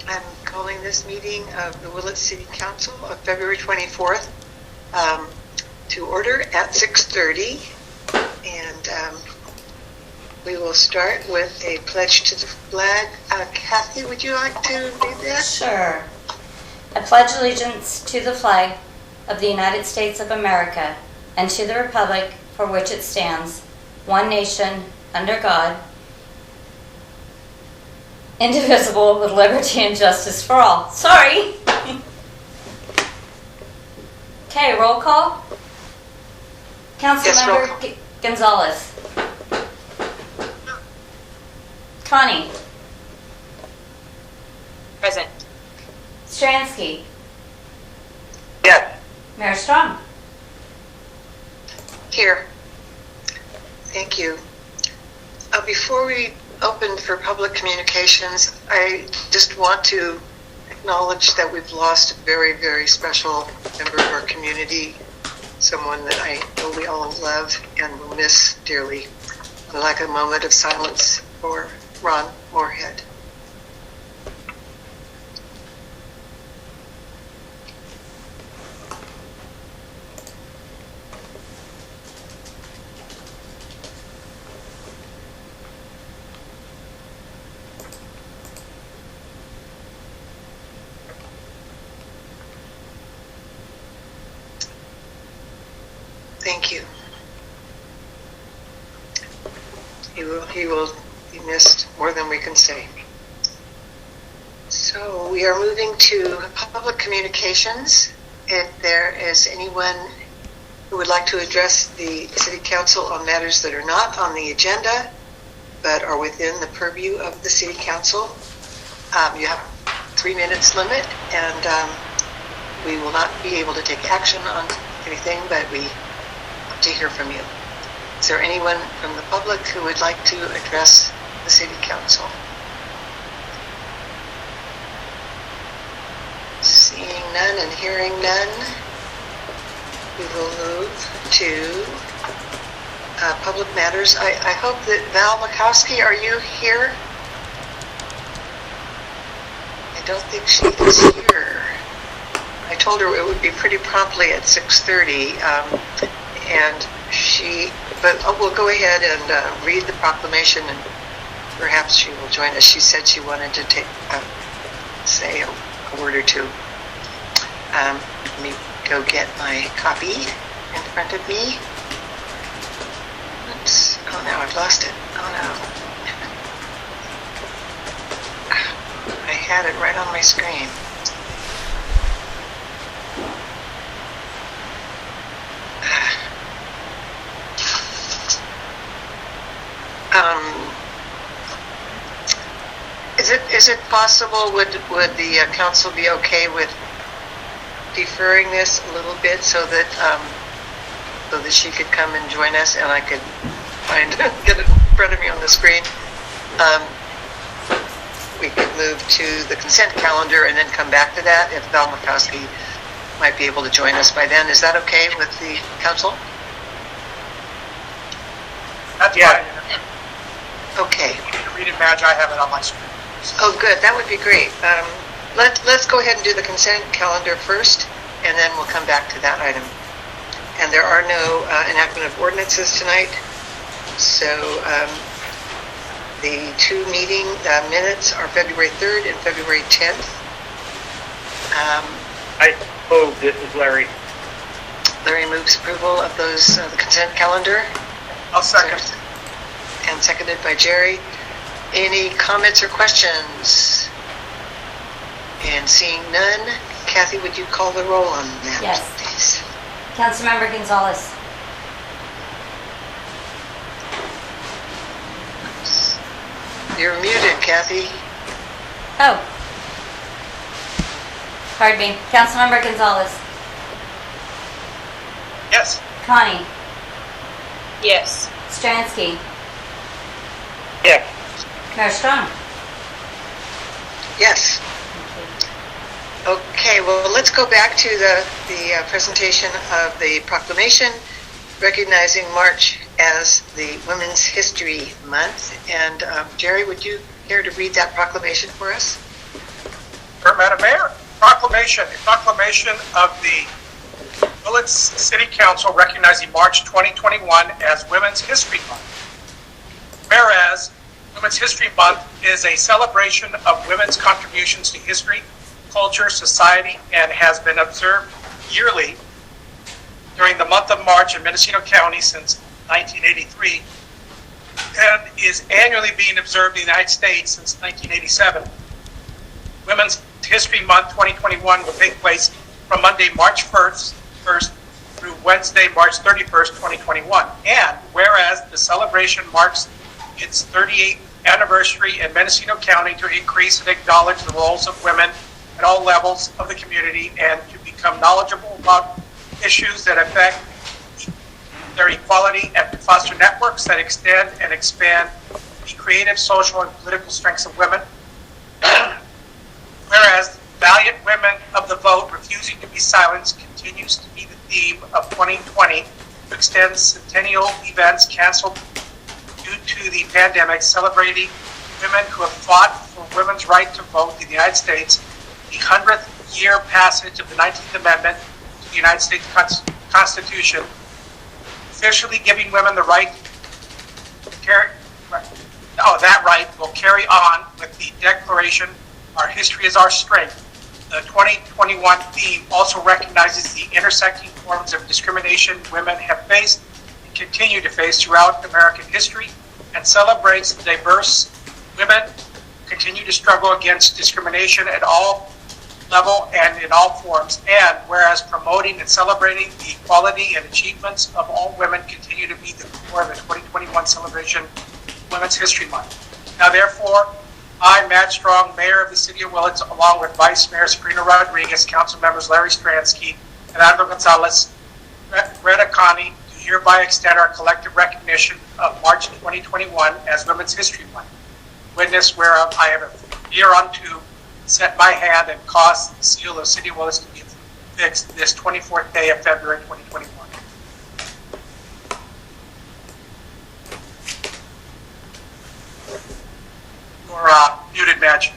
I'm calling this meeting of the Willits City Council of February 24th to order at 6:30. And we will start with a pledge to the flag. Kathy, would you like to read that? Sure. I pledge allegiance to the flag of the United States of America and to the republic for which it stands, one nation, under God, indivisible, with liberty and justice for all. Sorry. Okay, roll call. Councilmember Yes, Gonzalez. Connie. Present. Stransky. Yes. Mayor Strong. Here. Thank you. Before we open for public communications, I just want to acknowledge that we've lost a very, very special member of our community, someone that I know we all love and will miss dearly. I'd like a moment of silence for Ron Moorhead. Thank you. He will be missed more than we can say. So we are moving to public communications. If there is anyone who would like to address the City Council on matters that are not on the agenda, but are within the purview of the City Council, you have 3 minutes limit, and we will not be able to take action on anything, but we hope to hear from you. Is there anyone from the public who would like to address the City Council? Seeing none and hearing none, we will move to public matters. I hope that Val Makowski, are you here? I don't think she is here. I told her it would be pretty promptly at 6:30, and but we'll go ahead and read the proclamation, and perhaps she will join us. She said she wanted to say a word or two. Let me go get my copy in front of me. Oops. Oh, now I've lost it. Oh, no. I had it right on my screen. Is it possible, would the council be okay with deferring this a little bit so that she could come and join us, and I could get it in front of me on the screen? We could move to the consent calendar and then come back to that if Val Makowski might be able to join us by then. Is that okay with the council? That's Yeah. fine. Okay. Read and match, I have it on my screen. Oh, good. That would be great. Let's go ahead and do the consent calendar first, and then we'll come back to that item. And there are no enactment of ordinances tonight, so the two meeting minutes are February 3rd and February 10th. I move. This is Larry. Larry moves approval of those the consent calendar. I'll second. And seconded by Jerry. Any comments or questions? And seeing none, Kathy, would you call the roll on that, Yes. please? Councilmember Gonzalez. You're muted, Kathy. Oh. Pardon me. Councilmember Gonzalez. Yes. Connie. Yes. Stransky. Yes. Mayor Strong. Yes. Okay, well, let's go back to the presentation of the proclamation recognizing March as the Women's History Month. And Jerry, would you care to read that proclamation for us? Sure, Madam Mayor. Proclamation. A proclamation of the Willits City Council recognizing March 2021 as Women's History Month. Whereas Women's History Month is a celebration of women's contributions to history, culture, society, and has been observed yearly during the month of March in Mendocino County since 1983, and is annually being observed in the United States since 1987. Women's History Month 2021 will take place from Monday, March 1st through Wednesday, March 31st, 2021. And whereas the celebration marks its 38th anniversary in Mendocino County to increase and acknowledge the roles of women at all levels of the community and to become knowledgeable about issues that affect their equality and to foster networks that extend and expand the creative, social, and political strengths of women. Whereas valiant women of the vote refusing to be silenced continues to be the theme of 2020 to extend centennial events canceled due to the pandemic, celebrating women who have fought for women's right to vote in the United States, the 100th year passage of the 19th Amendment to the United States Constitution, officially giving women the right to carry, that right will carry on with the Declaration, Our History is Our Strength. The 2021 theme also recognizes the intersecting forms of discrimination women have faced and continue to face throughout American history, and celebrates the diverse women who continue to struggle against discrimination at all level and in all forms, and whereas promoting and celebrating the equality and achievements of all women continue to be the core of the 2021 celebration of Women's History Month. Now therefore, I, Matt Strong, Mayor of the City of Willits, along with Vice Mayor Sabrina Rodriguez, Council Members Larry Stransky, and Aldo Gonzalez, Retta Connie, do hereby extend our collective recognition of March 2021 as Women's History Month. Witness whereof I have hereunto set my hand and caused the seal of City of Willits to be fixed this 24th day of February 2021. Or muted, Madge.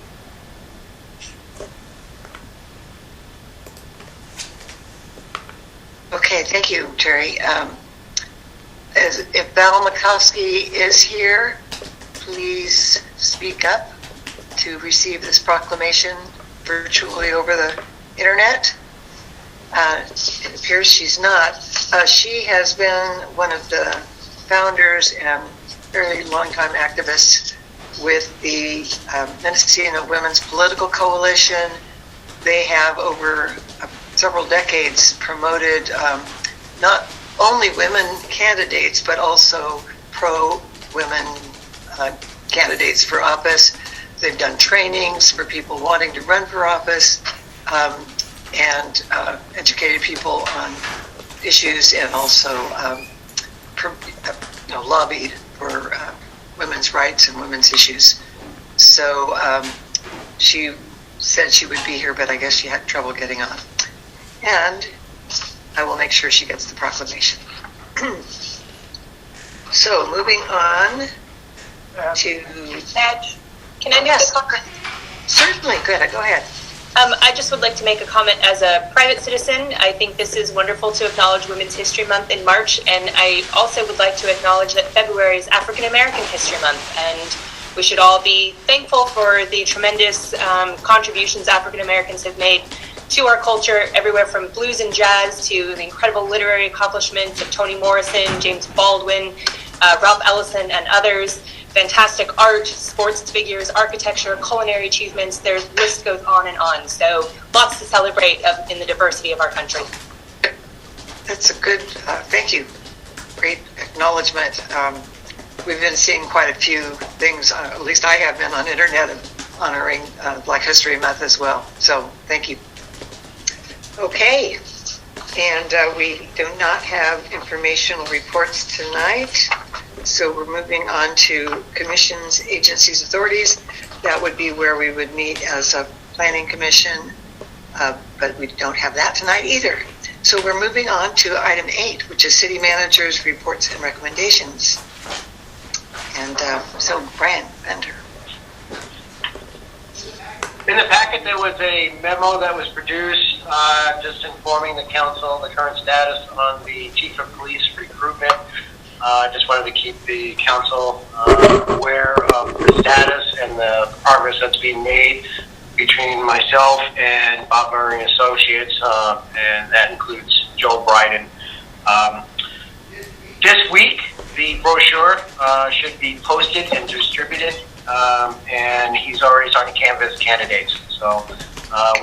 Okay, thank you, Terry. If Val Mikowski is here, please speak up to receive this proclamation virtually over the internet. It appears she's not. She has been one of the founders and fairly long-time activists with the Mendocino Women's Political Coalition. They have over several decades promoted not only women candidates, but also pro-women candidates for office. They've done trainings for people wanting to run for office and educated people on issues, and also lobbied for women's rights and women's issues. So she said she would be here, but I guess she had trouble getting on. And I will make sure she gets the proclamation. So moving on to... Madge, can I make Yes, a comment? certainly. Good. Go ahead. I just would like to make a comment as a private citizen. I think this is wonderful to acknowledge Women's History Month in March, and I also would like to acknowledge that February is African American History Month, and we should all be thankful for the tremendous contributions African Americans have made to our culture, everywhere from blues and jazz to the incredible literary accomplishments of Toni Morrison, James Baldwin, Ralph Ellison, and others. Fantastic art, sports figures, architecture, culinary achievements. The list goes on and on. So lots to celebrate in the diversity of our country. That's a good, thank you. Great acknowledgement. We've been seeing quite a few things, at least I have been on internet, honoring Black History Month as well. So thank you. Okay, and we do not have informational reports tonight. So we're moving on to commissions, agencies, authorities. That would be where we would meet as a planning commission, but we don't have that tonight either. So we're moving on to item 8, which is city managers' reports and recommendations. And so Brian Bender. In the packet, there was a memo that was produced just informing the council the current status on the chief of police recruitment. Just wanted to keep the council aware of the status and the progress that's being made between myself and Bob Murray and Associates, and that includes Joel Bryden. This week, the brochure should be posted and distributed, and he's already starting to canvass candidates. So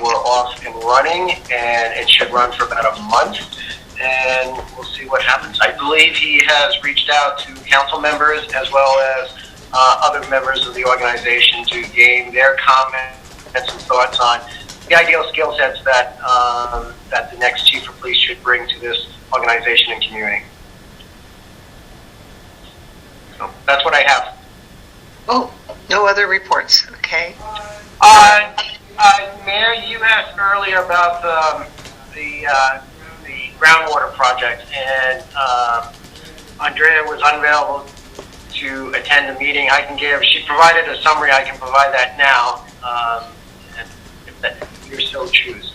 we're off and running, and it should run for about a month, and we'll see what happens. I believe he has reached out to council members as well as other members of the organization to gain their comments and some thoughts on the ideal skill sets that that the next chief of police should bring to this organization and community. So that's what I have. Oh, no other reports. Okay. Mayor, you asked earlier about the groundwater project, and Andrea was unavailable to attend the meeting. She provided a summary. I can provide that now, and if you so choose.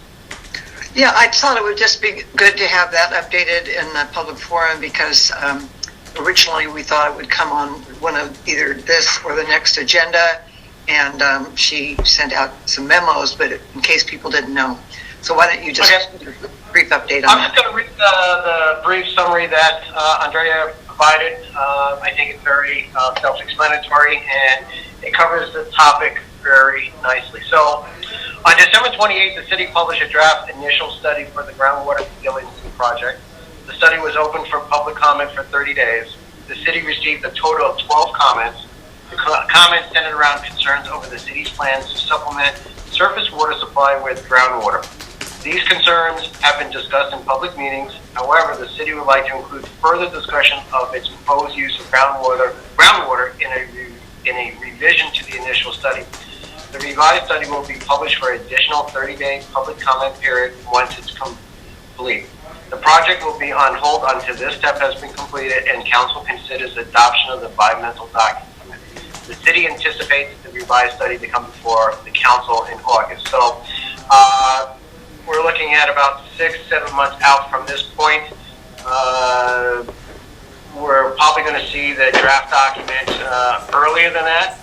Yeah, I thought it would just be good to have that updated in the public forum because originally we thought it would come on one of either this or the next agenda, and she sent out some memos, but in case people didn't know. So why don't you just brief update on that? I'm just going to read the brief summary that Andrea provided. I think it's very self-explanatory, and it covers the topic very nicely. So, on December 28th, the city published a draft initial study for the groundwater resiliency project. The study was open for public comment for 30 days. The city received a total of 12 comments. The comments centered around concerns over the city's plans to supplement surface water supply with groundwater. These concerns have been discussed in public meetings. However, the city would like to include further discussion of its proposed use of groundwater in a revision to the initial study. The revised study will be published for an additional 30-day public comment period once it's complete. The project will be on hold until this step has been completed and council considers adoption of the environmental document. The city anticipates the revised study to come before the council in August. So we're looking at about 6-7 months out from this point. We're probably going to see the draft document earlier than that,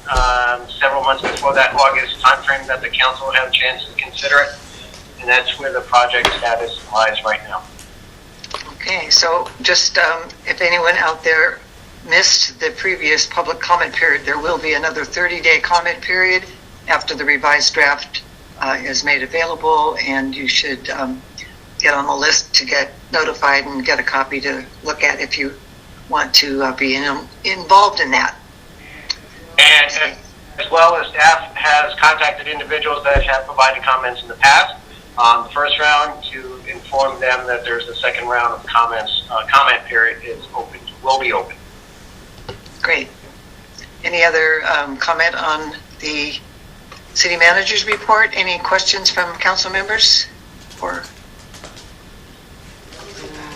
several months before that August timeframe that the council will have a chance to consider it, and that's where the project status lies right now. Okay, so just if anyone out there missed the previous public comment period, there will be another 30-day comment period after the revised draft is made available, and you should get on the list to get notified and get a copy to look at if you want to be involved in that. And as well as staff has contacted individuals that have provided comments in the past on the first round to inform them that there's a second round of comments. Comment period is open, will be open. Great. Any other comment on the city manager's report? Any questions from council members? Or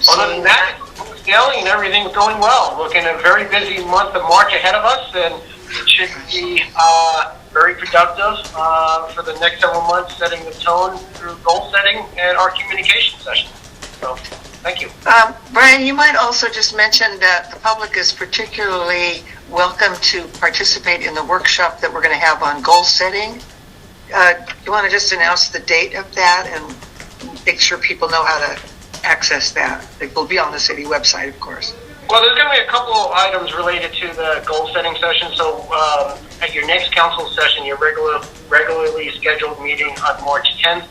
other than that, scaling and everything's going well. Looking at a very busy month of March ahead of us, and it should be very productive for the next several months, setting the tone through goal setting and our communication sessions. So, thank you. Brian, you might also just mention that the public is particularly welcome to participate in the workshop that we're going to have on goal setting. You want to just announce the date of that and make sure people know how to access that? It will be on the city website, of course. Well, there's going to be a couple of items related to the goal setting session. So at your next council session, your regularly scheduled meeting on March 10th,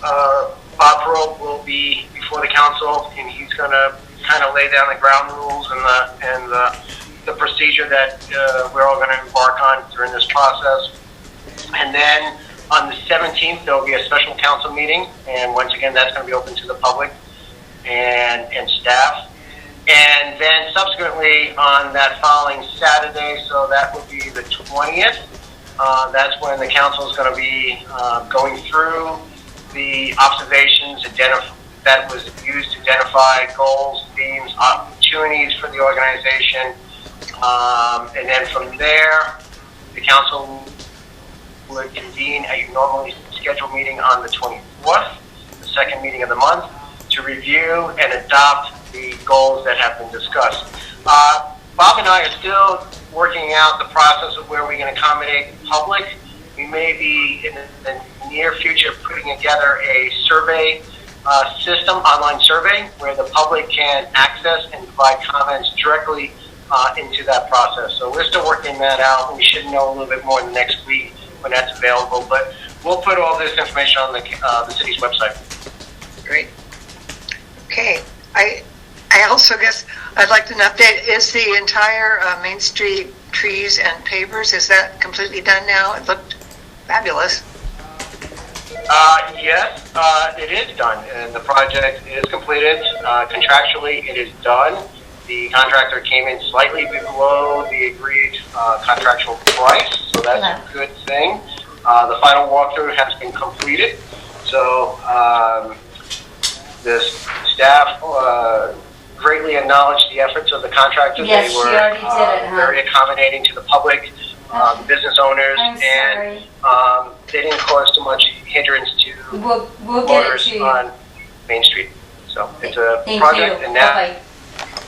Bob Perot will be before the council, and he's going to kind of lay down the ground rules and the procedure that we're all going to embark on during this process. And then on the 17th, there will be a special council meeting, and once again, that's going to be open to the public and staff. And then subsequently on that following Saturday, so that would be the 20th, that's when the council is going to be going through the observations that was used to identify goals, themes, opportunities for the organization. And then from there, the council would convene a normally scheduled meeting on the 24th, the second meeting of the month, to review and adopt the goals that have been discussed. Bob and I are still working out the process of where we can accommodate the public. We may be in the near future putting together a survey system, online survey, where the public can access and provide comments directly into that process. So we're still working that out. We should know a little bit more in the next week when that's available. But we'll put all this information on the city's website. Great. Okay. I also guess I'd like an update. Is the entire Main Street trees and pavers, is that completely done now? It looked fabulous. Yes, it is done, and the project is completed. Contractually, it is done. The contractor came in slightly below the agreed contractual price, so that's a good thing. The final walkthrough has been completed, so the staff greatly acknowledged the efforts of the contractor. Yes, they were she already did it, huh? very accommodating to the public, the business owners, I'm and they didn't cause too much hindrance to We'll get it voters to you. on Main Street. So it's a Thank project, you. and Bye-bye.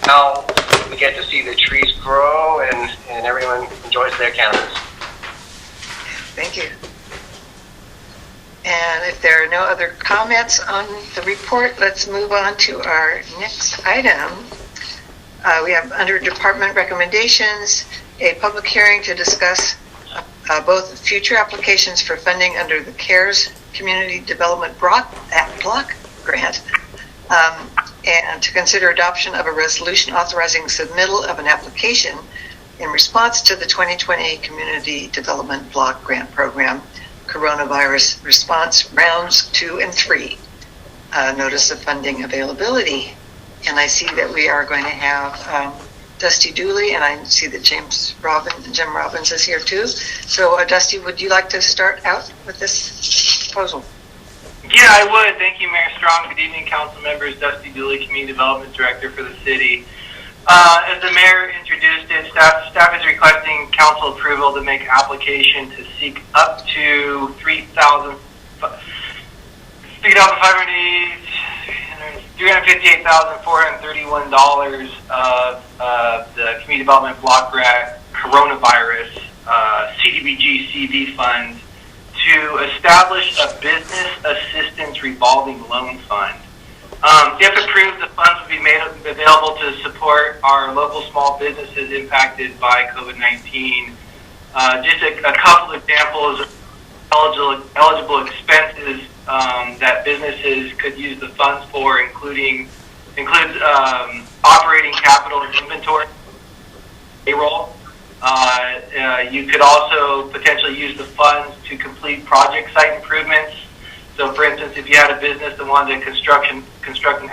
now we get to see the trees grow, and everyone enjoys their cannabis. Thank you. And if there are no other comments on the report, let's move on to our next item. We have under department recommendations, a public hearing to discuss both future applications for funding under the CARES Community Development Block Grant, and to consider adoption of a resolution authorizing submittal of an application in response to the 2020 Community Development Block Grant Program, Coronavirus Response Rounds 2 and 3, Notice of Funding Availability. And I see that we are going to have Dusty Dooley, and I see that Jim Robbins is here too. So Dusty, would you like to start out with this proposal? Yeah, I would. Thank you, Mayor Strong. Good evening, council members. Dusty Dooley, Community Development Director for the city. As the mayor introduced it, staff is requesting council approval to make application to seek up to $358,431 of the Community Development Block Grant Coronavirus CDBG CV funds to establish a business assistance revolving loan fund. If approved, the funds will be made available to support our local small businesses impacted by COVID-19. Just a couple of examples of eligible expenses that businesses could use the funds for includes operating capital and inventory, payroll. You could also potentially use the funds to complete project site improvements. So, for instance, if you had a business that wanted to construct an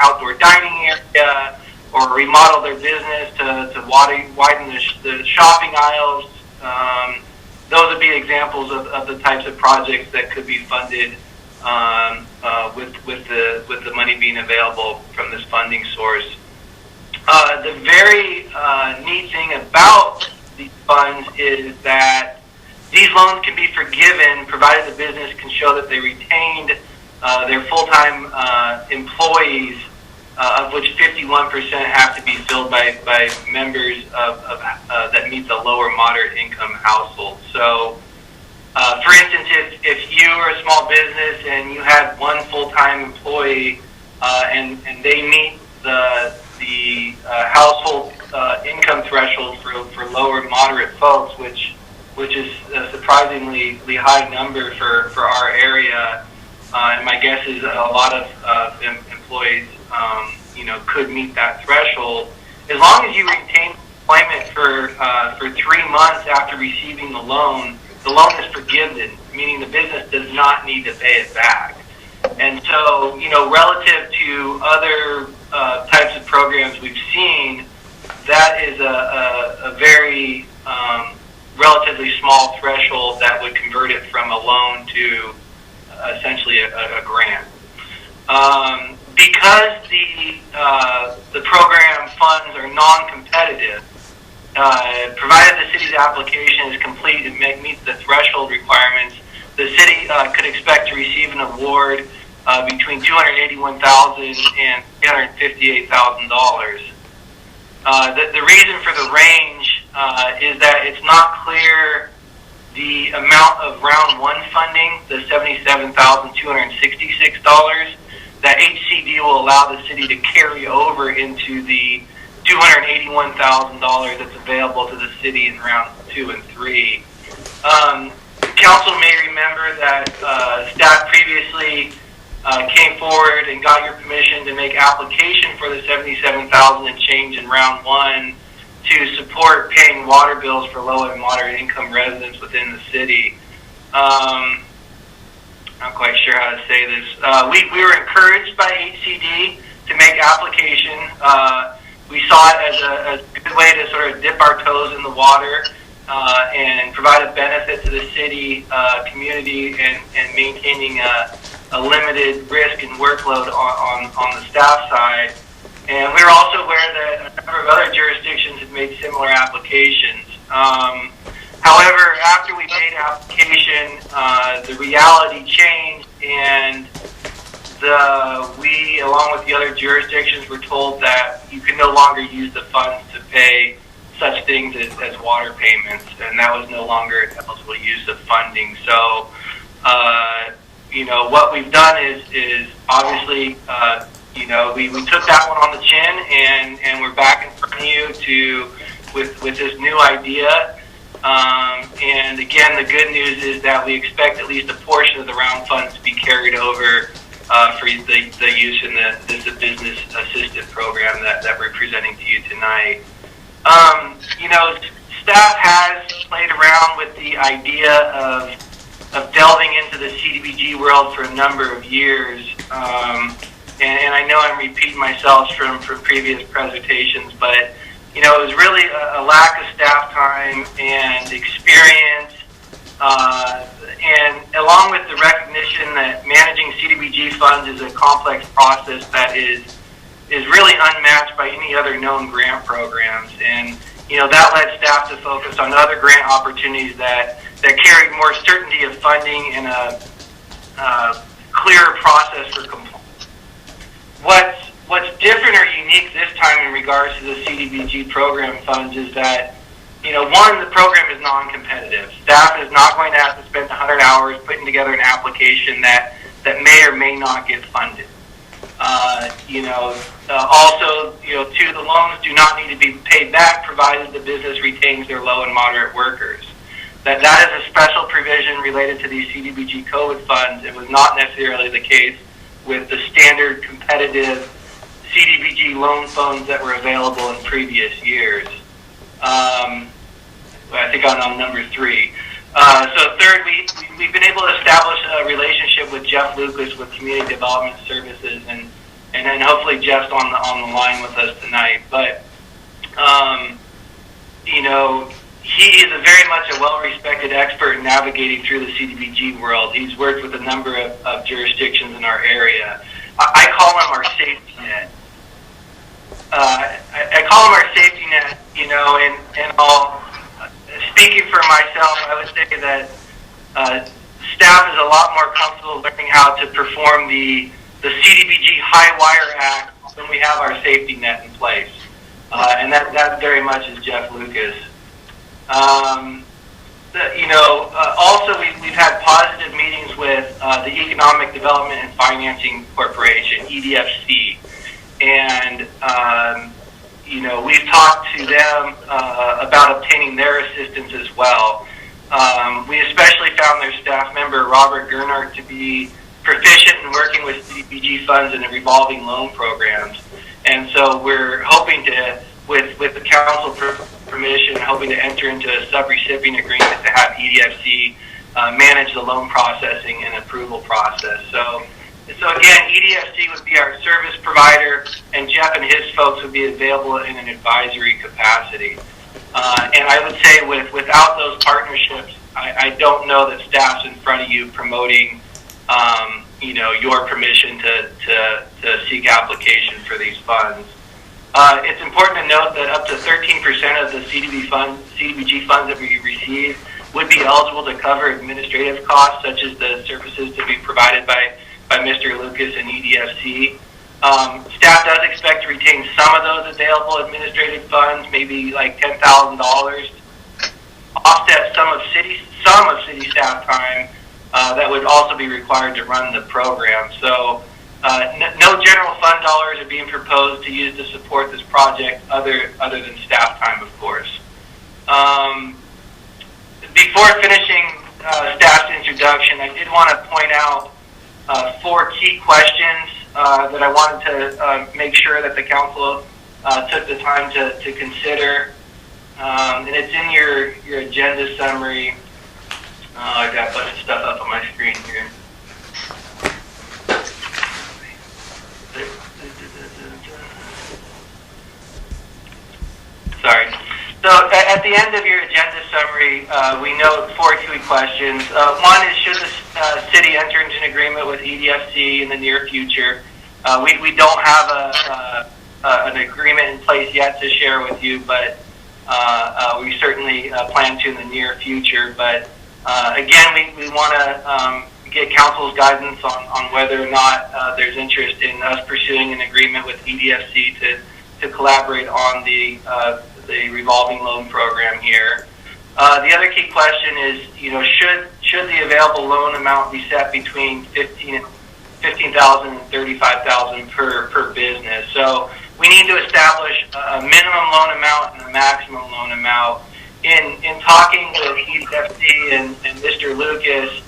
outdoor dining area or remodel their business to widen the shopping aisles, those would be examples of the types of projects that could be funded with the money being available from this funding source. The very neat thing about these funds is that these loans can be forgiven provided the business can show that they retained their full-time employees, of which 51% have to be filled by members that meet the lower moderate income household. So, for instance, if you are a small business and you had one full-time employee and they meet the household income threshold for lower moderate folks, which is a surprisingly high number for our area, and my guess is a lot of employees, could meet that threshold. As long as you retain employment for 3 months after receiving the loan is forgiven, meaning the business does not need to pay it back. And so, relative to other types of programs we've seen, that is a very relatively small threshold that would convert it from a loan to essentially a grant. Because the program funds are non-competitive, provided the city's application is complete and meets the threshold requirements, the city could expect to receive an award between $281,000 and $358,000. The reason for the range is that it's not clear the amount of round one funding, the $77,266, that HCD will allow the city to carry over into the $281,000 that's available to the city in rounds 2 and 3. Council may remember that staff previously came forward and got your permission to make application for the $77,000 and change in round 1 to support paying water bills for low and moderate income residents within the city. Not quite sure how to say this. We were encouraged by HCD to make application. We saw it as a good way to sort of dip our toes in the water and provide a benefit to the city community and maintaining a limited risk and workload on the staff side. And we were also aware that a number of other jurisdictions had made similar applications. However, after we made application, the reality changed, and we, along with the other jurisdictions, were told that you can no longer use the funds to pay such things as water payments, and that was no longer an eligible use of funding. So, what we've done is obviously, we took that one on the chin, and we're back in front of you with this new idea. And again, the good news is that we expect at least a portion of the round funds to be carried over for the use in this business assistant program that we're presenting to you tonight. Staff has played around with the idea of delving into the CDBG world for a number of years. And I know I'm repeating myself from previous presentations, but it was really a lack of staff time and experience, and along with the recognition that managing CDBG funds is a complex process that is really unmatched by any other known grant programs. And that led staff to focus on other grant opportunities that carried more certainty of funding and a clearer process for compliance. What's different or unique this time in regards to the CDBG program funds is that, one, the program is non-competitive. Staff is not going to have to spend 100 hours putting together an application that may or may not get funded. Also, two, the loans do not need to be paid back provided the business retains their low and moderate workers. That is a special provision related to these CDBG COVID funds. It was not necessarily the case with the standard competitive CDBG loan funds that were available in previous years. I think on number 3. So third, we've been able to establish a relationship with Jeff Lucas with Community Development Services, and then hopefully Jeff's on the line with us tonight. But he is very much a well-respected expert in navigating through the CDBG world. He's worked with a number of jurisdictions in our area. I call him our safety net. I call him our safety net, and I'll, speaking for myself, I would say that staff is a lot more comfortable learning how to perform the CDBG high wire act when we have our safety net in place. And that very much is Jeff Lucas. Also, we've had positive meetings with the Economic Development and Financing Corporation, EDFC, and we've talked to them about obtaining their assistance as well. We especially found their staff member, Robert Gernhardt, to be proficient in working with CDBG funds and revolving loan programs. And so we're hoping to, with the council permission, hoping to enter into a sub-recipient agreement to have EDFC manage the loan processing and approval process. So again, EDFC would be our service provider, and Jeff and his folks would be available in an advisory capacity. And I would say without those partnerships, I don't know that staff's in front of you promoting, your permission to seek application for these funds. It's important to note that up to 13% of the CDBG funds that we receive would be eligible to cover administrative costs, such as the services to be provided by Mr. Lucas and EDFC. Staff does expect to retain some of those available administrative funds, maybe like $10,000, offset some of city staff time that would also be required to run the program. So no general fund dollars are being proposed to use to support this project other than staff time, of course. Before finishing staff's introduction, I did want to point out 4 key questions that I wanted to make sure that the council took the time to consider. And it's in your agenda summary. I've got a bunch of stuff up on my screen here. Sorry. So at the end of your agenda summary, we note 4 key questions. One is, should the city enter into an agreement with EDFC in the near future? We don't have an agreement in place yet to share with you, but we certainly plan to in the near future. But again, we want to get council's guidance on whether or not there's interest in us pursuing an agreement with EDFC to collaborate on the revolving loan program here. The other key question is, should the available loan amount be set between $15,000 and $35,000 per business? So we need to establish a minimum loan amount and a maximum loan amount. In talking with EDFC and Mr. Lucas,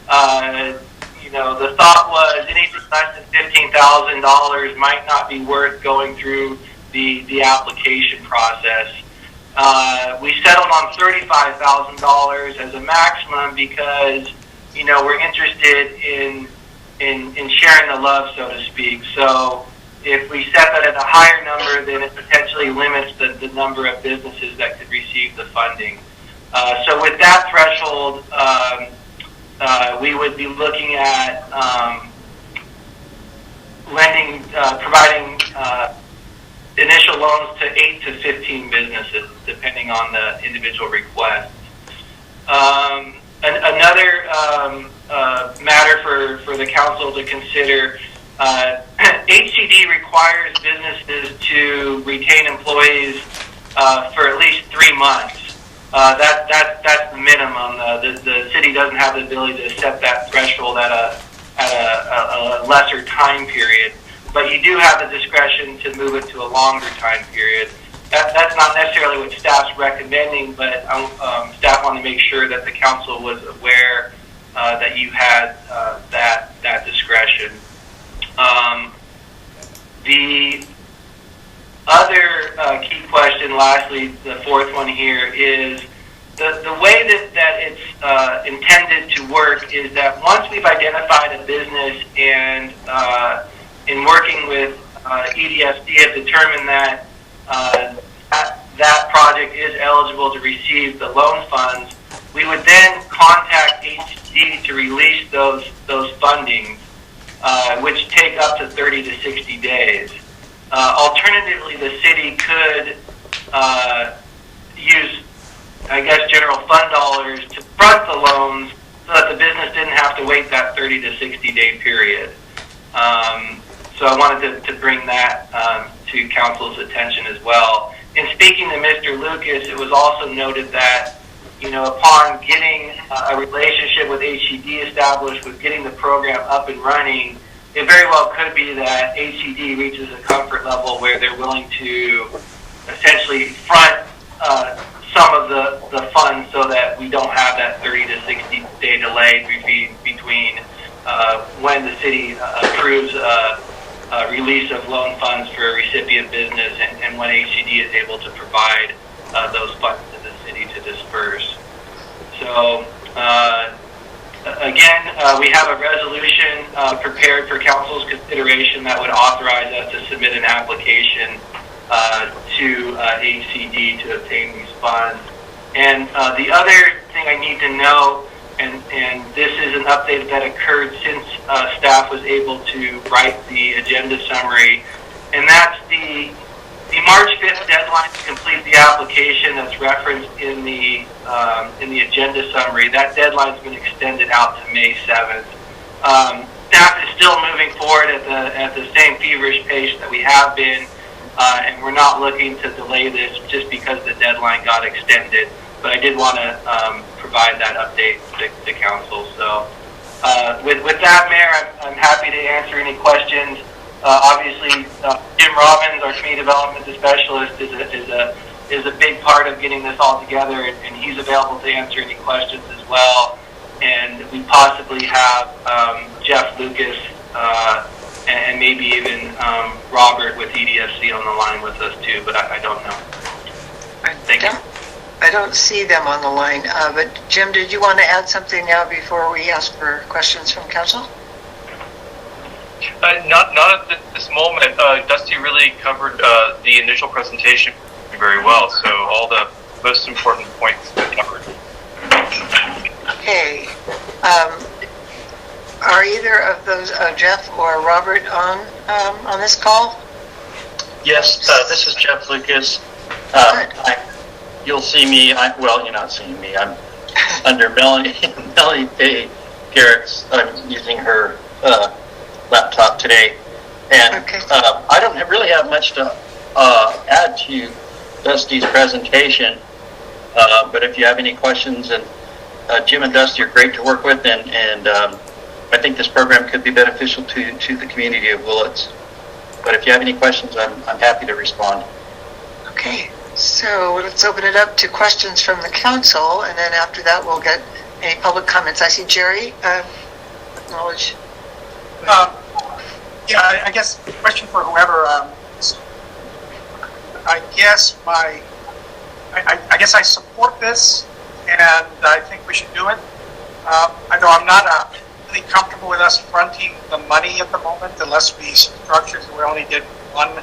the thought was anything less than $15,000 might not be worth going through the application process. We settled on $35,000 as a maximum because we're interested in sharing the love, so to speak. So if we set that at a higher number, then it potentially limits the number of businesses that could receive the funding. So with that threshold, we would be looking at providing initial loans to 8 to 15 businesses, depending on the individual request. Another matter for the council to consider, HCD requires businesses to retain employees for at least 3 months. That's the minimum. The city doesn't have the ability to set that threshold at a lesser time period, but you do have the discretion to move it to a longer time period. That's not necessarily what staff's recommending, but staff wanted to make sure that the council was aware that you had that discretion. The other key question, lastly, the 4th one here, is the way that it's intended to work is that once we've identified a business and in working with EDFC have determined that that project is eligible to receive the loan funds, we would then contact HCD to release those fundings, which take up to 30 to 60 days. Alternatively, the city could use, general fund dollars to front the loans so that the business didn't have to wait that 30 to 60 day period. So I wanted to bring that to council's attention as well. In speaking to Mr. Lucas, it was also noted that, upon getting a relationship with HCD established, with getting the program up and running, it very well could be that HCD reaches a comfort level where they're willing to essentially front some of the funds so that we don't have that 30 to 60 day delay between when the city approves release of loan funds for a recipient business and when HCD is able to provide those funds to the city to disperse. So again, we have a resolution prepared for council's consideration that would authorize us to submit an application to HCD to obtain these funds. And the other thing I need to know, and this is an update that occurred since staff was able to write the agenda summary, and that's the The March 5th deadline to complete the application that's referenced in the agenda summary, that deadline's been extended out to May 7th. Staff is still moving forward at the same feverish pace that we have been, and we're not looking to delay this just because the deadline got extended. But I did want to provide that update to council. So with that, Mayor, I'm happy to answer any questions. Obviously, Jim Robbins, our community development specialist, is a big part of getting this all together, and he's available to answer any questions as well. And we possibly have Jeff Lucas and maybe even Robert with EDFC on the line with us too, but I don't know. Thank you. I don't see them on the line, but Jim, did you want to add something now before we ask for questions from council? Not at this moment. Dusty really covered the initial presentation very well, so all the most important points covered. Okay. Are either of those, Jeff or Robert, on this call? Yes, this is Jeff Lucas. You'll see me, well, you're not seeing me. I'm under Melanie Garrett's. I'm using her laptop today. And okay. I don't really have much to add to Dusty's presentation. But if you have any questions, and Jim and Dusty are great to work with, and I think this program could be beneficial to the community of Willits. But if you have any questions, I'm happy to respond. Okay. So let's open it up to questions from the council, and then after that we'll get any public comments. I see Jerry. Acknowledge. Yeah, I guess question for whoever. I guess I guess I support this, and I think we should do it. Although I'm not really comfortable with us fronting the money at the moment, unless we structured we only did one.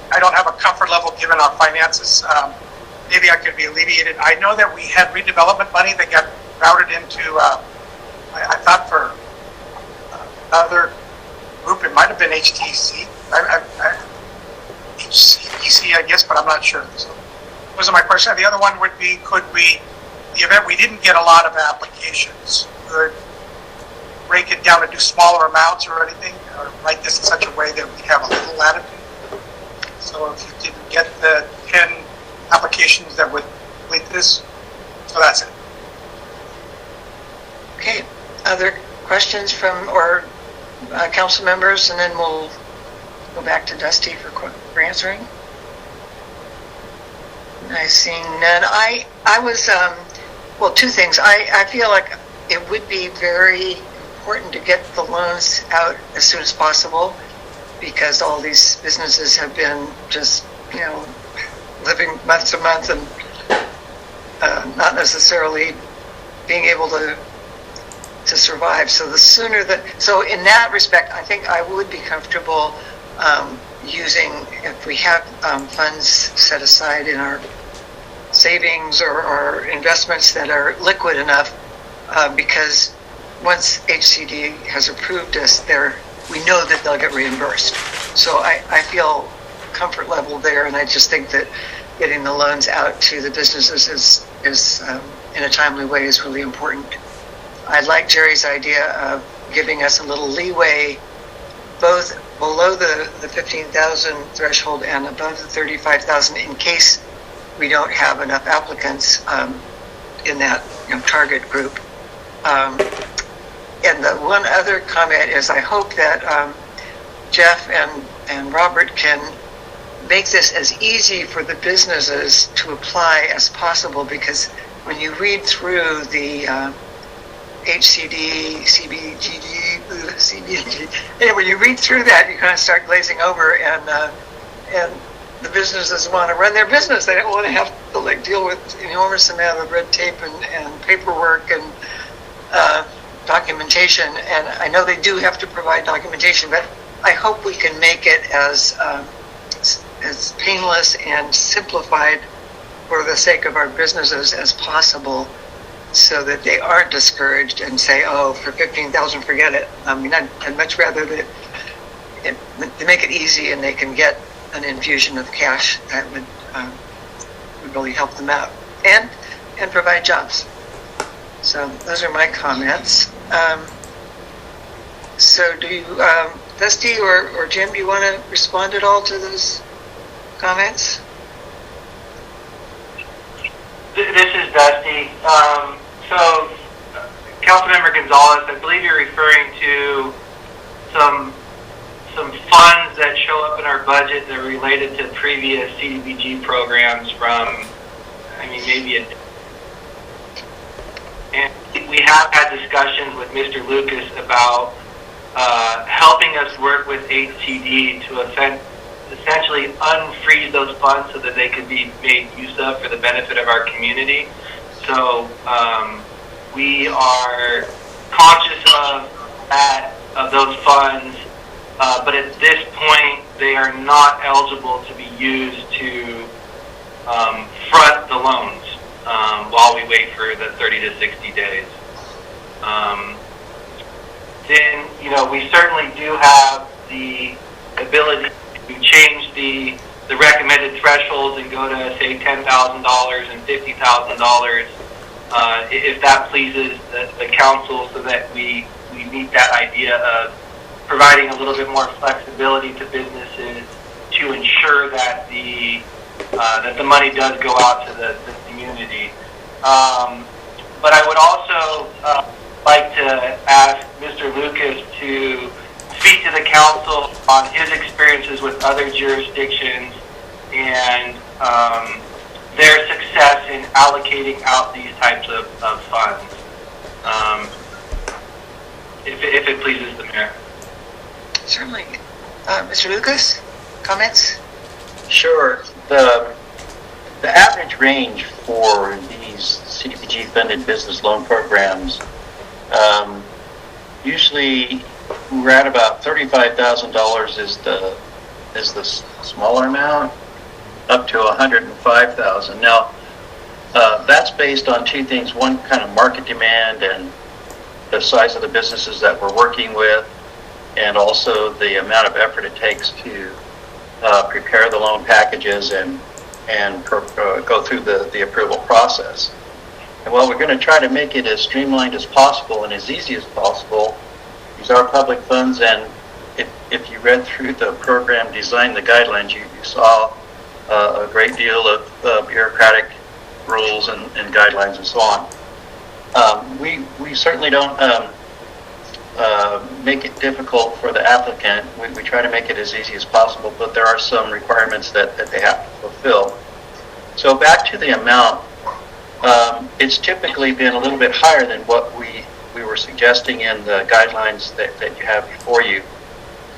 I don't have a comfort level given our finances. Maybe I could be alleviated. I know that we had redevelopment money that got routed into, I thought for another group, it might have been HTC. HCDC, I guess, but I'm not sure. So those are my questions. The other one would be, the event we didn't get a lot of applications, could break it down into smaller amounts or anything, or write this in such a way that we have a little latitude. So if you didn't get the 10 applications that would complete this, so that's it. Okay. Other questions from or council members, and then we'll go back to Dusty for answering. I see none. I was well, two things. I feel like it would be very important to get the loans out as soon as possible, because all these businesses have been just, living month to month and not necessarily being able to survive. So the sooner so in that respect, I think I would be comfortable using, if we have funds set aside in our savings or investments that are liquid enough, because once HCD has approved us, we know that they'll get reimbursed. So I feel comfort level there, and I just think that getting the loans out to the businesses is in a timely way is really important. I like Jerry's idea of giving us a little leeway, both below the 15,000 threshold and above the 35,000, in case we don't have enough applicants in that target group. And the one other comment is, I hope that Jeff and Robert can make this as easy for the businesses to apply as possible, because when you read through the HCD, CBGD, and when you read through that, you kind of start glazing over, and the businesses want to run their business. They don't want to have to deal with enormous amount of red tape and paperwork and documentation. And I know they do have to provide documentation, but I hope we can make it as painless and simplified for the sake of our businesses as possible, so that they aren't discouraged and say, oh, for 15,000, forget it. I mean, I'd much rather that they make it easy and they can get an infusion of cash that would really help them out and provide jobs. So those are my comments. So do you, Dusty or Jim, do you want to respond at all to those comments? This is Dusty. So, Councilmember Gonzalez, I believe you're referring to some funds that show up in our budget that are related to previous CDBG programs from, maybe and we have had discussions with Mr. Lucas about helping us work with HCD to essentially unfreeze those funds so that they could be made use of for the benefit of our community. So we are conscious of those funds, but at this point they are not eligible to be used to front the loans while we wait for the 30 to 60 days. Then, we certainly do have the ability to change the recommended thresholds and go to, say, $10,000 and $50,000 if that pleases the council, so that we meet that idea of providing a little bit more flexibility to businesses to ensure that the money does go out to the community. But I would also like to ask Mr. Lucas to speak to the council on his experiences with other jurisdictions and their success in allocating out these types of funds, if it pleases the mayor. Certainly. Mr. Lucas, comments? Sure. The average range for these CDBG-funded business loan programs, usually we're at about $35,000 is the smaller amount, up to $105,000. Now, that's based on two things: one, kind of market demand and the size of the businesses that we're working with, and also the amount of effort it takes to prepare the loan packages and go through the approval process. And while we're going to try to make it as streamlined as possible and as easy as possible, these are public funds, and if you read through the program design, the guidelines, you saw a great deal of bureaucratic rules and guidelines and so on. We certainly don't make it difficult for the applicant. We try to make it as easy as possible, but there are some requirements that they have to fulfill. So back to the amount, it's typically been a little bit higher than what we were suggesting in the guidelines that you have before you.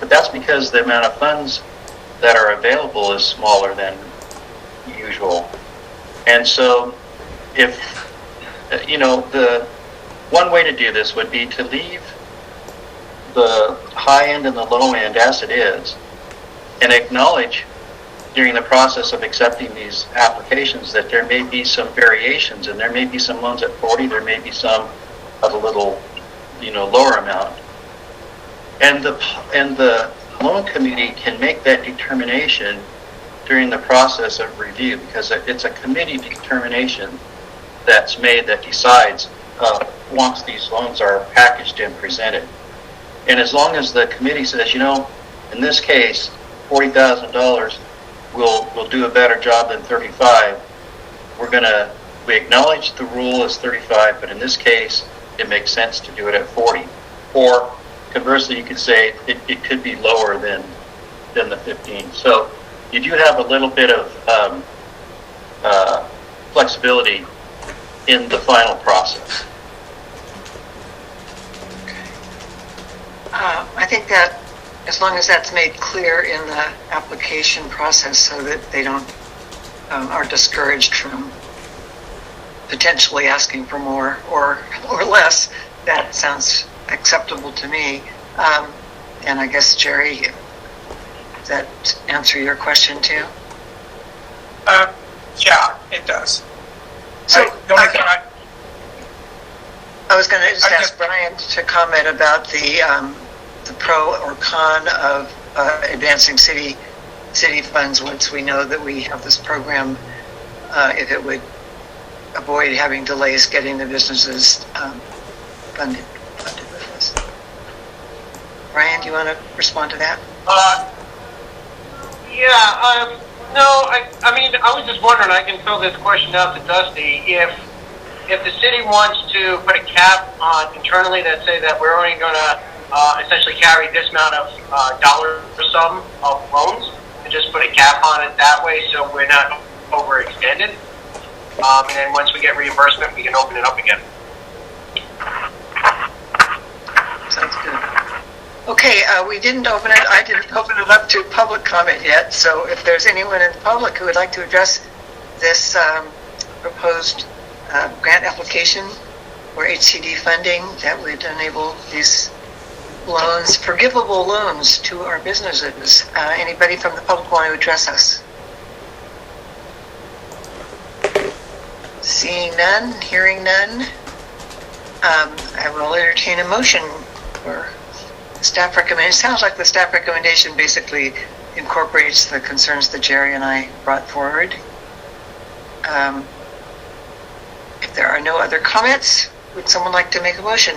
But that's because the amount of funds that are available is smaller than usual. And so if, the one way to do this would be to leave the high end and the low end as it is, and acknowledge during the process of accepting these applications that there may be some variations, and there may be some loans at 40, there may be some of a little, lower amount. And the loan committee can make that determination during the process of review, because it's a committee determination that's made that decides once these loans are packaged and presented. And as long as the committee says, in this case, $40,000 will do a better job than 35, we acknowledge the rule is 35, but in this case, it makes sense to do it at 40. Or conversely, you could say it could be lower than the 15. So you do have a little bit of flexibility in the final process. I think that as long as that's made clear in the application process, so that they are discouraged from potentially asking for more or less, that sounds acceptable to me. And I guess, Jerry, does that answer your question too? Yeah, it does. So The only thing I was going to just ask Brian to comment about the pro or con of advancing city city funds once we know that we have this program, if it would avoid having delays getting the businesses funded with this. Brian, do you want to respond to that? No, I mean, I was just wondering, I can throw this question out to Dusty, if the city wants to put a cap on internally that say that we're only going to essentially carry this amount of dollar sum of loans, and just put a cap on it that way so we're not overextended, and then once we get reimbursement, we can open it up again. Sounds good. Okay, we didn't open it. I didn't open it up to public comment yet. So if there's anyone in the public who would like to address this proposed grant application for HCD funding that would enable these loans, forgivable loans to our businesses. Anybody from the public want to address us? Seeing none, hearing none, I will entertain a motion for staff recommendation. It sounds like the staff recommendation basically incorporates the concerns that Jerry and I brought forward. If there are no other comments, would someone like to make a motion?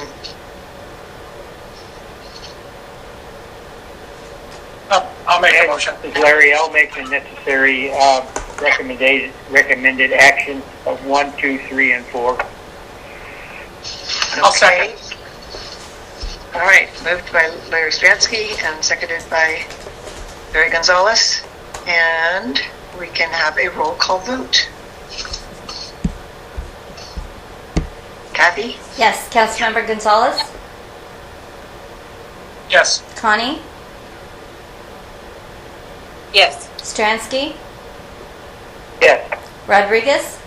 I'll make a motion. This is Larry. I'll make the necessary recommended action of 1, 2, 3, and 4. I'll second. All right, moved by Larry Stransky and seconded by Barry Gonzalez. And we can have a roll call vote. Kathy? Yes. Councilmember Gonzalez? Yes. Connie? Yes. Stransky? Yes. Rodriguez?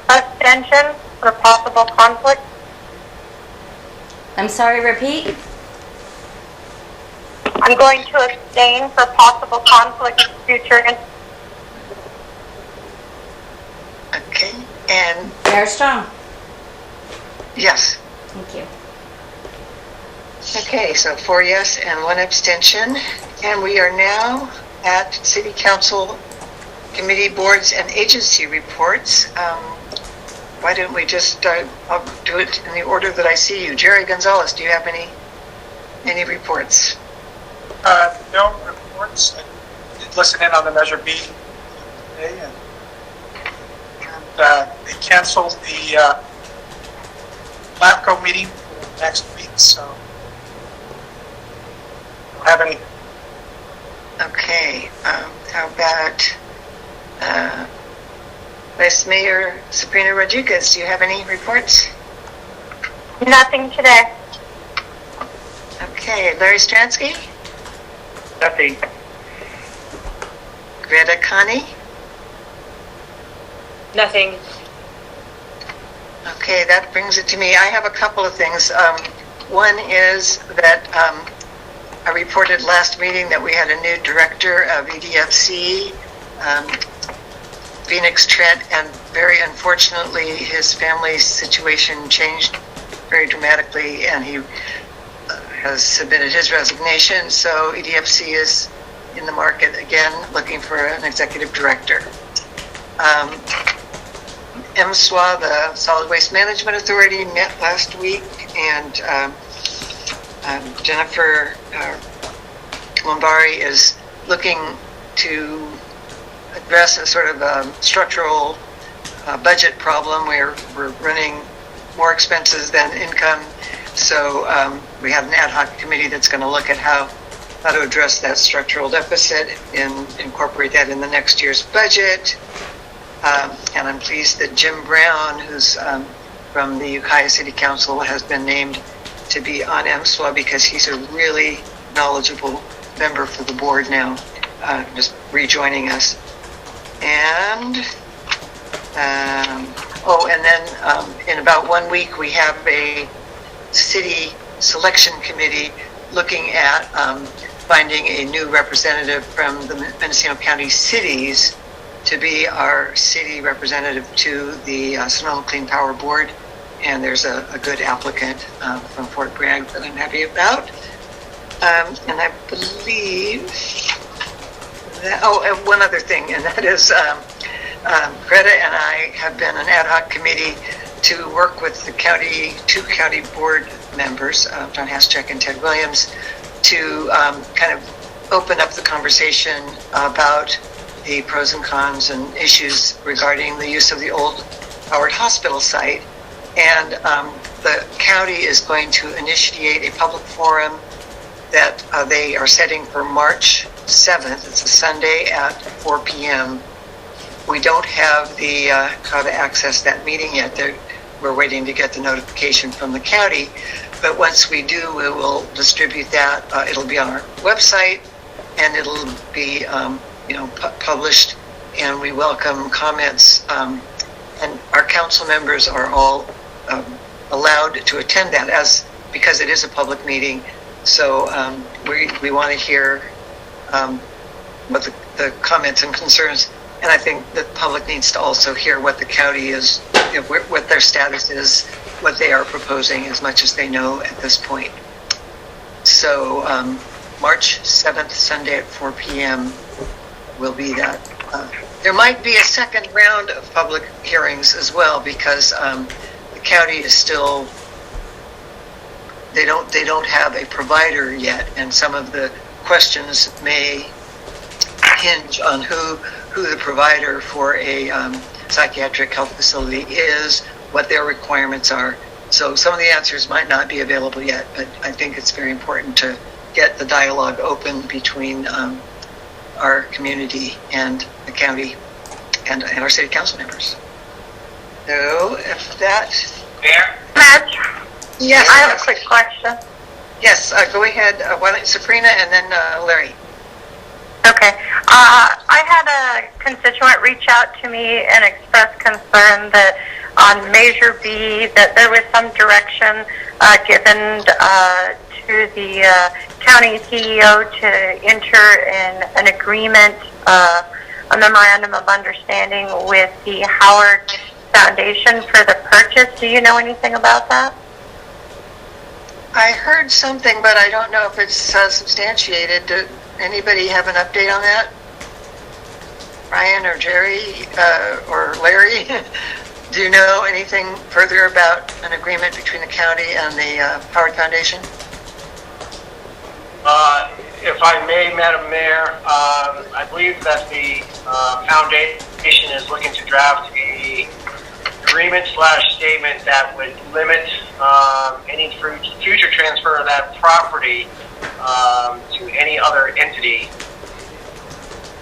Abstention for possible conflict. I'm sorry, repeat? I'm going to abstain for possible conflict in future. Okay, and Mayor Strong? yes. Thank you. Okay, so 4 yes and 1 abstention. And we are now at City Council Committee, Boards, and Agency reports. Why don't we just I'll do it in the order that I see you. Jerry Gonzalez, do you have any reports? No reports. I did listen in on the Measure B today, and they canceled the LAFCO meeting for next week, so I don't have any. Okay, how about Vice Mayor Sabrina Rodriguez? Do you have any reports? Nothing today. Okay, Larry Stransky? Nothing. Greta Connie? Nothing. Okay, that brings it to me. I have a couple of things. One is that I reported last meeting that we had a new director of EDFC, Phoenix Trent, and very unfortunately his family's situation changed very dramatically and he has submitted his resignation. So EDFC is in the market again looking for an executive director. MSWA, the Solid Waste Management Authority, met last week, and Jennifer Lombari is looking to address a sort of structural budget problem where we're running more expenses than income. So we have an ad hoc committee that's going to look at how to address that structural deficit and incorporate that in the next year's budget. And I'm pleased that Jim Brown, who's from the Ukiah City Council, has been named to be on MSWA because he's a really knowledgeable member for the board now, just rejoining us. And and then in about 1 week we have a city selection committee looking at finding a new representative from the Mendocino County cities to be our city representative to the Sonoma Clean Power Board. And there's a good applicant from Fort Bragg that I'm happy about. And I believe And one other thing, and that is Greta and I have been an ad hoc committee to work with the two county board members, John Haschek and Ted Williams, to kind of open up the conversation about the pros and cons and issues regarding the use of the old Howard Hospital site. And the county is going to initiate a public forum that they are setting for March 7th. It's a Sunday at 4 p.m. We don't have the how to access that meeting yet. We're waiting to get the notification from the county. But once we do, we will distribute that. It'll be on our website, and it'll be published. And we welcome comments. And our council members are all allowed to attend that because it is a public meeting. So we want to hear what the comments and concerns, and I think the public needs to also hear what the county is, what their status is, what they are proposing, as much as they know at this point. So March 7th, Sunday at 4 p.m. will be that. There might be a second round of public hearings as well, because the county is still, they don't have a provider yet, and some of the questions may hinge on who the provider for a psychiatric health facility is, what their requirements are. So some of the answers might not be available yet, but I think it's very important to get the dialogue open between our community and the county and our city council members. So if that... Madge? Yes. I have a quick question. Yes, go ahead. Why don't Sabrina and then Larry. Okay. I had a constituent reach out to me and express concern that on Measure B, that there was some direction given to the county CEO to enter an agreement, a memorandum of understanding with the Howard Foundation for the purchase. Do you know anything about that? I heard something, but I don't know if it's substantiated. Did anybody have an update on that? Ryan or Jerry or Larry? Do you know anything further about an agreement between the county and the Howard Foundation? If I may, Madam Mayor, I believe that the foundation is looking to draft a agreement/statement that would limit any future transfer of that property to any other entity,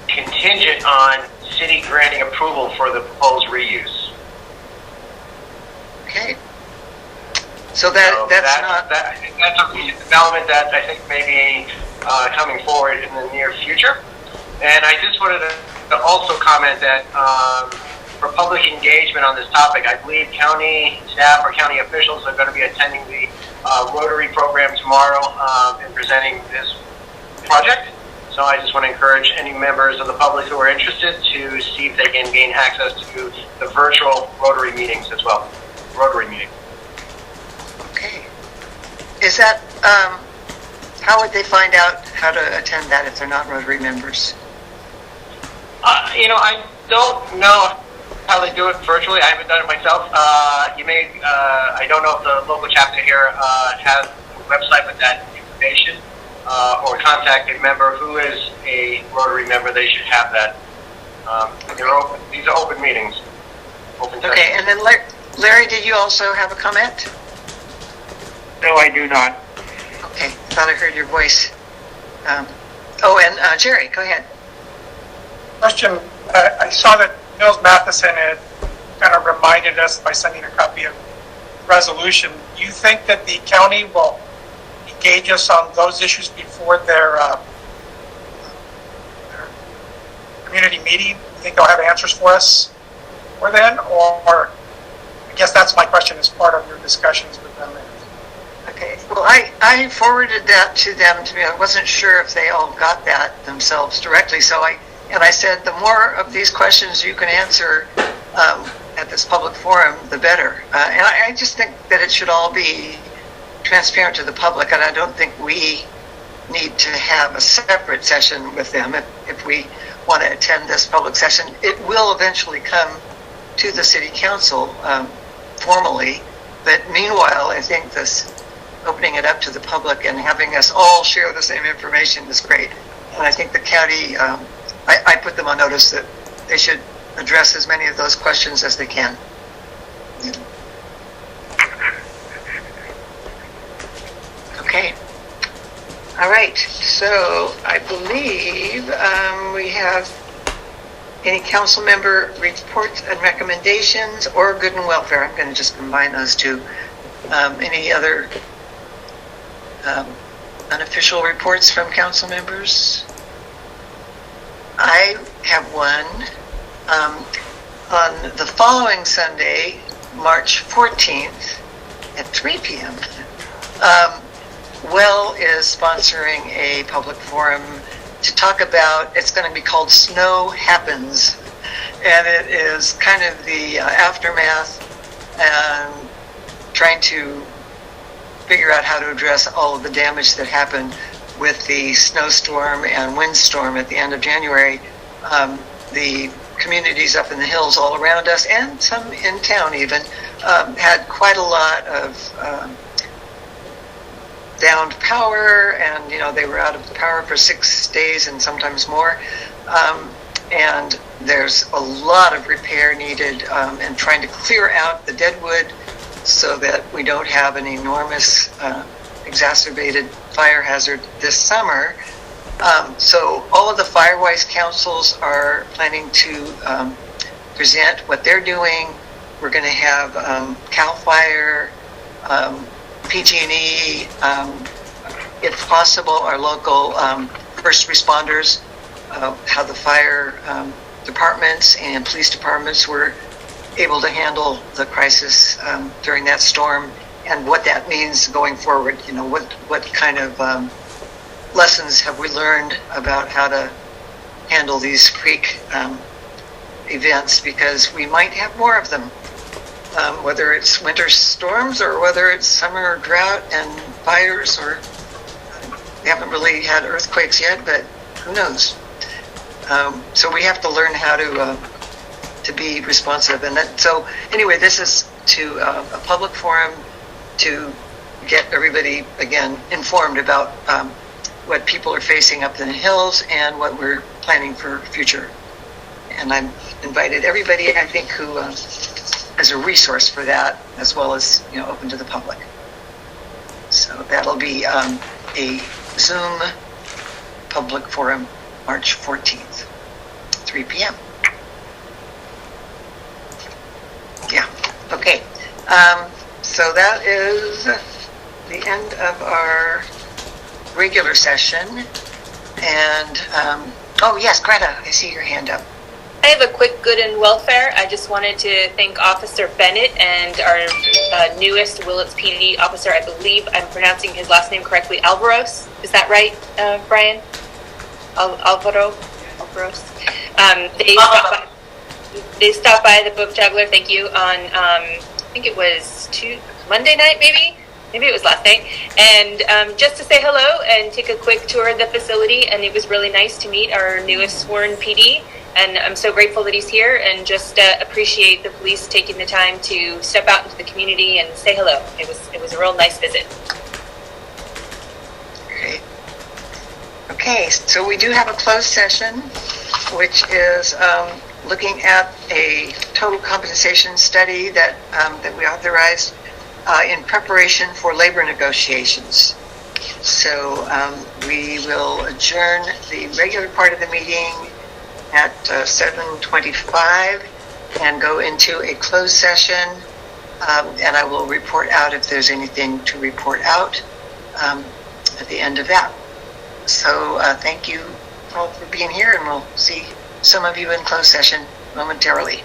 contingent on city granting approval for the proposed reuse. Okay. So that's a development that I think may be coming forward in the near future. And I just wanted to also comment that for public engagement on this topic, I believe county staff or county officials are going to be attending the Rotary program tomorrow and presenting this project. So I just want to encourage any members of the public who are interested to see if they can gain access to the virtual Rotary meetings as well. Rotary meeting. okay. Is that how would they find out how to attend that if they're not Rotary members? I don't know how they do it virtually. I haven't done it myself. I don't know if the local chapter here has a website with that information, or contact a member who is a Rotary member. They should have that. They're open. These are open meetings. Open sessions. Okay, and then Larry, did you also have a comment? No, I do not. Okay, thought I heard your voice. And Jerry, go ahead. Question, I saw that Mills Matheson had kind of reminded us by sending a copy of the resolution. Do you think that the county will engage us on those issues before their community meeting? Do you think they'll have answers for us before then? Or I guess that's my question as part of your discussions with them. Okay, well, I forwarded that to them. I wasn't sure if they all got that themselves directly, so I said the more of these questions you can answer at this public forum, the better. And I just think that it should all be transparent to the public, and I don't think we need to have a separate session with them if we want to attend this public session. It will eventually come to the city council formally, but meanwhile, I think this opening it up to the public and having us all share the same information is great. And I think the county, I put them on notice that they should address as many of those questions as they can. Okay. All right. So I believe we have any council member reports and recommendations or good and welfare. I'm going to just combine those two. Any other unofficial reports from council members? I have one. On the following Sunday, March 14th at 3 p.m., Well is sponsoring a public forum to talk about, it's going to be called Snow Happens, and it is kind of the aftermath and trying to figure out how to address all of the damage that happened with the snowstorm and windstorm at the end of January. The communities up in the hills all around us, and some in town even, had quite a lot of downed power, and they were out of power for 6 days and sometimes more. And there's a lot of repair needed, and trying to clear out the dead wood so that we don't have an enormous exacerbated fire hazard this summer. So all of the Firewise councils are planning to present what they're doing. We're going to have CAL FIRE, PG&E, if possible, our local first responders, how the fire departments and police departments were able to handle the crisis during that storm, and what that means going forward. What kind of lessons have we learned about how to handle these freak events, because we might have more of them, whether it's winter storms or whether it's summer drought and fires, or we haven't really had earthquakes yet, but who knows. So we have to learn how to be responsive. And so anyway, this is to a public forum to get everybody, again, informed about what people are facing up in the hills and what we're planning for future. And I've invited everybody, I think, who as a resource for that, as well as open to the public. So that'll be a Zoom public forum, March 14th, 3 p.m. Yeah. Okay. So that is the end of our regular session. And oh yes, Greta, I see your hand up. I have a quick good and welfare. I just wanted to thank Officer Bennett and our newest Willits PD officer. I believe I'm pronouncing his last name correctly, Alvaros. Is that right, Brian? Alvaros. They stopped by the book juggler. Thank you. On I think it was Monday night, maybe it was last night, and just to say hello and take a quick tour of the facility. And it was really nice to meet our newest sworn PD. And I'm so grateful that he's here, and just appreciate the police taking the time to step out into the community and say hello. It was a real nice visit. Great. Okay, so we do have a closed session, which is looking at a total compensation study that we authorized in preparation for labor negotiations. So we will adjourn the regular part of the meeting at 7:25 and go into a closed session, and I will report out if there's anything to report out at the end of that. So thank you all for being here, and we'll see some of you in closed session momentarily.